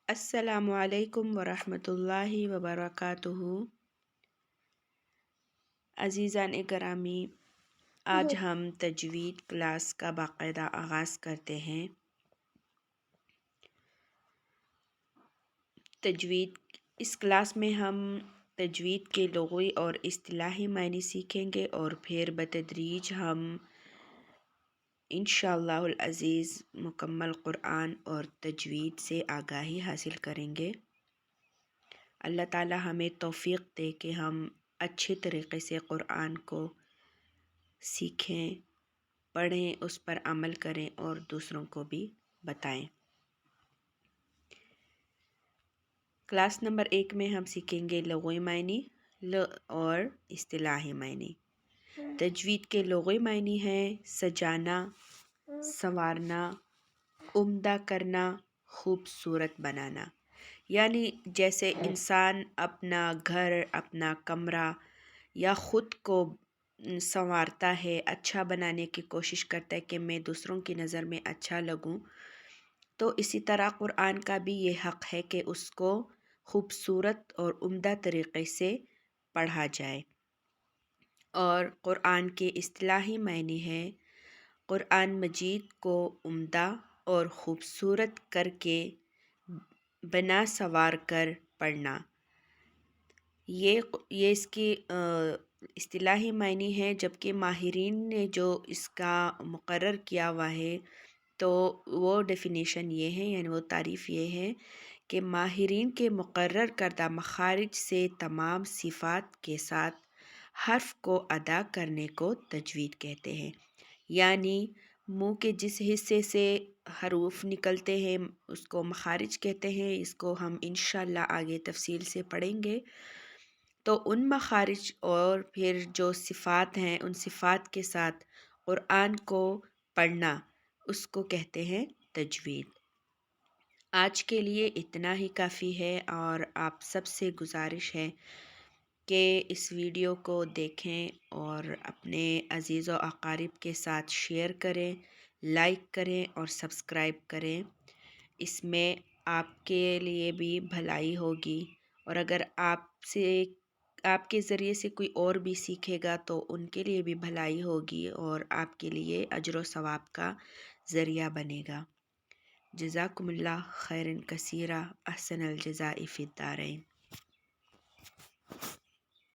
السلام علیکم ورحمۃ اللہ وبرکاتہ۔ عزیزان گرامی، آج ہم تجوید کلاس کا باقاعدہ آغاز کرتے ہیں۔ تجوید اس کلاس میں ہم تجوید کے لغوی اور اصطلاحی معنی سیکھیں گے اور پھر بتدریج ہم انشاءاللہ العزیز مکمل قرآن اور تجوید سے آگاہی حاصل کریں گے۔ اللہ تعالی ہمیں توفیق دے کہ ہم اچھے طریقے سے قرآن کو سیکھیں، پڑھیں، اس پر عمل کریں اور دوسروں کو بھی بتائیں۔ کلاس نمبر 1 میں ہم سیکھیں گے لغوی معنی اور اصطلاحی معنی۔ تجوید کے لغوی معنی ہیں سجانا، سنوارنا، عمدہ کرنا، خوبصورت بنانا۔ یعنی جیسے انسان اپنا گھر، اپنا کمرہ یا خود کو سنوارتا ہے، اچھا بنانے کی کوشش کرتا ہے کہ میں دوسروں کی نظر میں اچھا لگوں، تو اسی طرح قرآن کا بھی یہ حق ہے کہ اس کو خوبصورت اور عمدہ طریقے سے پڑھا جائے۔ اور قرآن کے اصطلاحی معنی ہے قرآن مجید کو عمدہ اور خوبصورت کر کے بنا سنوار کر پڑھنا۔ یہ اس کی اصطلاحی معنی ہے، جبکہ ماہرین نے جو اس کا مقرر کیا ہوا ہے تو وہ ڈیفینیشن یہ ہے، یعنی وہ تعریف یہ ہے کہ ماہرین کے مقرر کردہ مخارج سے تمام صفات کے ساتھ حرف کو ادا کرنے کو تجوید کہتے ہیں۔ یعنی منہ کے جس حصے سے حروف نکلتے ہیں اس کو مخارج کہتے ہیں۔ اس کو ہم انشاءاللہ آگے تفصیل سے پڑھیں گے۔ تو ان مخارج اور پھر جو صفات ہیں، ان صفات کے ساتھ قرآن کو پڑھنا، اس کو کہتے ہیں تجوید۔ آج کے لیے اتنا ہی کافی ہے، اور آپ سب سے گزارش ہے کہ اس ویڈیو کو دیکھیں اور اپنے عزیز و اقارب کے ساتھ شیئر کریں، لائک کریں اور سبسکرائب کریں۔ اس میں آپ کے لیے بھی بھلائی ہوگی، اور اگر آپ کے ذریعے سے کوئی اور بھی سیکھے گا تو ان کے لیے بھی بھلائی ہوگی اور آپ کے لیے اجر و ثواب کا ذریعہ بنے گا۔ جزاکم اللہ خیرا کثیرا، احسن الجزاء فی الدارین۔